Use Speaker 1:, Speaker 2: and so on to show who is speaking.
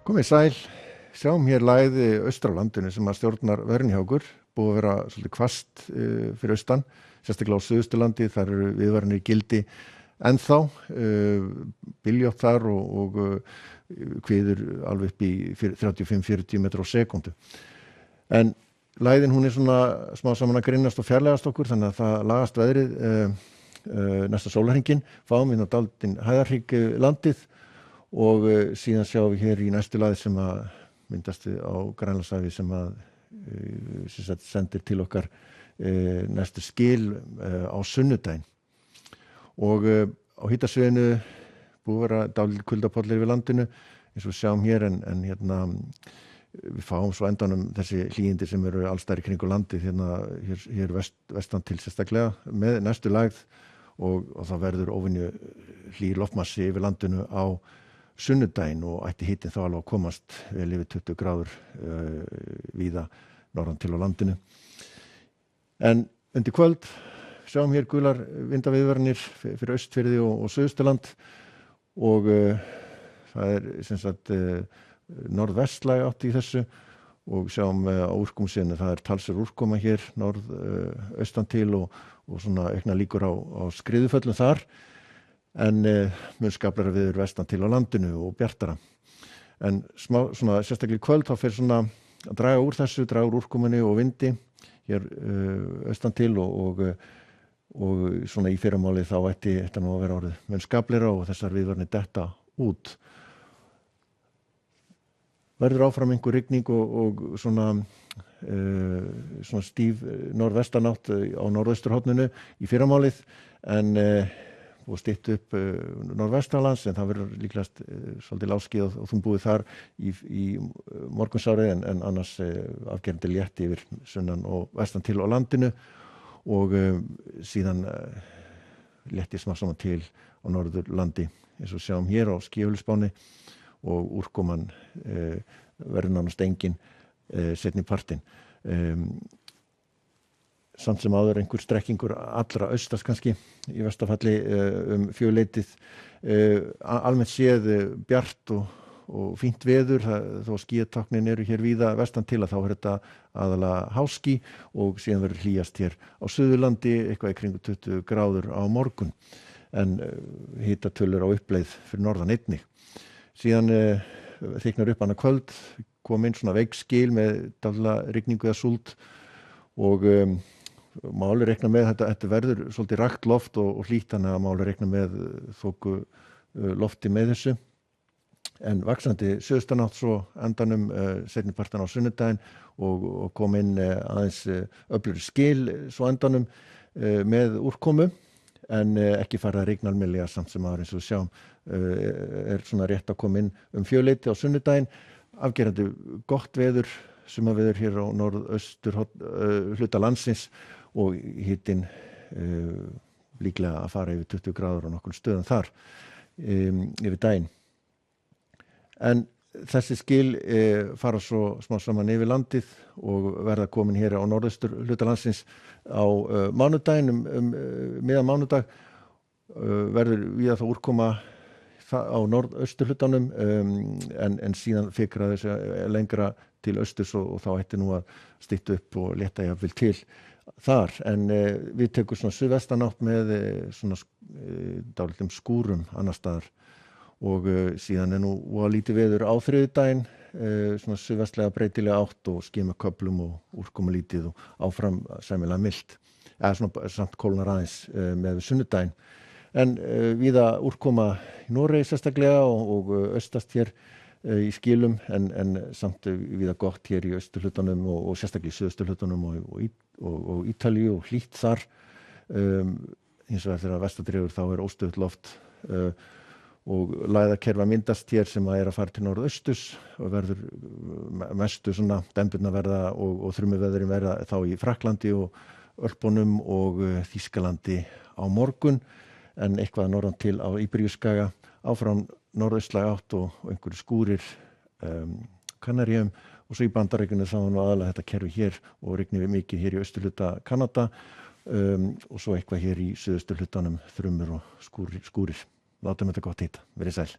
Speaker 1: Komið sæl, sjáum hér lægði austur á landinu sem að stjórnar veðrinu hjá okkur, búið að vera svolítið hvasst fyrir austan, sérstaklega á Suðausturlandi, þar eru viðvaranir í gildi ennþá, byljótt þar og kviður alveg upp í 35-40 metra á sekúndu. En lægðin hún svona smá saman að grinnast og fjarlægast okkur, þannig að það lagast veðrið næsta sólarhringinn, fáum við dálítinn hæðarhrygg landið og síðan sjáum við hér í næstu lagi sem að myndast á Grænlandshafi sem að sendir til okkar næstu skil á sunnudaginn. Og á hitasviðinu búið að vera dálítið kuldapollir við landinu eins og við sjáum hér en hérna við fáum svo endanum þessi hlýindi sem eru allstæðar í kringu landið hér vestan til sérstaklega með næstu lægð og það verður óvenju hlýr loftmassi yfir landinu á sunnudaginn og ætti hitinn þá alveg að komast vel yfir 20 gráður víða norðan til á landinu. En undir kvöld sjáum hér gular vindaviðvaranir fyrir Austfirði og Suðausturland og það sem sagt norðvestlæg átt í þessu og sjáum á úrkomusíðunni það talsverð úrkoma hér norðaustan til og svona auknar líkur á skriðuföllum þar en mun skaflara viður vestan til á landinu og bjartara. En smá svona sérstaklega í kvöld þá fer svona að draga úr þessu, draga úr úrkomunni og vindi hér austan til og svona í fyrramáli þá ætti þetta nú að vera orðið mun skaflara og þessar viðvaranir detta út. Verður áfram einhver rigning og svona stíf norðvestanátt á norðausturhorninu í fyrramálið en og stytt upp norðvestanlands en það verður líklegast svolítið lágskýjað og þungbúið þar í morgunsárið en annars afgerandi létt yfir sunnan og vestan til á landinu og síðan létti smá saman til á Norðurlandi eins og sjáum hér á skýjahulusspánni og úrkoman verður nánast engin seinni partinn. Samt sem áður einhver strekkingur allra austast kannski í vestafalli fjöleytið. Almennt séð bjart og fínt veður þó skýjatáknin eru hér víða vestan til að þá þetta aðalega háský og síðan verður hlýjast hér á Suðurlandi eitthvað í kringu 20 gráður á morgun en hitatölur á uppleið fyrir norðan einnig. Síðan þyknar upp annað kvöld, kom inn svona veikskil með dálitla rigningu eða súld og máli rekna með þetta verður svolítið rakt loft og hlýtt þannig að máli rekna með þoku lofti með þessu. En vaxandi suðaustanátt svo endanum seinni partan á sunnudaginn og kom inn aðeins öflugri skil svo endanum með úrkomu en ekki farið að rigna almennilega samt sem aðeins og sjáum svona rétt að koma inn fjöleyti á sunnudaginn. Afgerandi gott veður, sumarveður hér á norðaustur hluta landsins og hitinn líklega að fara yfir 20 gráður á nokkrum stöðum þar yfir daginn. En þessi skil fara svo smá saman yfir landið og verða komin hér á norðaustur hluta landsins á mánudaginn miðan mánudag verður víða þá úrkoma á norðaustur hlutanum en síðan fikra þessi lengra til austurs og þá ætti nú að stytta upp og létta jafnvel til þar en við tekum svona suðvestanátt með svona dálitlum skúrum annars staðar og síðan nú lítið veður á þriðjudaginn svona suðvestlega breytilega átt og skimaköflum og úrkomu lítið og áfram sæmilega milt eða svona samt kólnar aðeins með sunnudaginn en víða úrkoma í Noregi sérstaklega og austast hér í skilum en samt víða gott hér í austurhlutanum og sérstaklega í suðausturhlutanum og Ítalíu og hlýtt þar hins vegar þegar vestadregur þá óstöðugt loft og lægðakerfi að myndast hér sem að fara til norðausturs og verður mestu svona demburnar verða og þrumuveðrin verða þá í Frakklandi og Ölpunum og Þýskalandi á morgun en eitthvað norðan til á Íberíuskaga áfram norðaustlæg átt og einhverjir skúrir Kanaríum og svo í Bandaríkjunum þá nú aðalega þetta kerfi hér og rignir mikið hér í austurhluta Kanada og svo eitthvað hér í suðausturhlutanum þrumur og skúrir. Látum þetta gott heita. Verið sæl.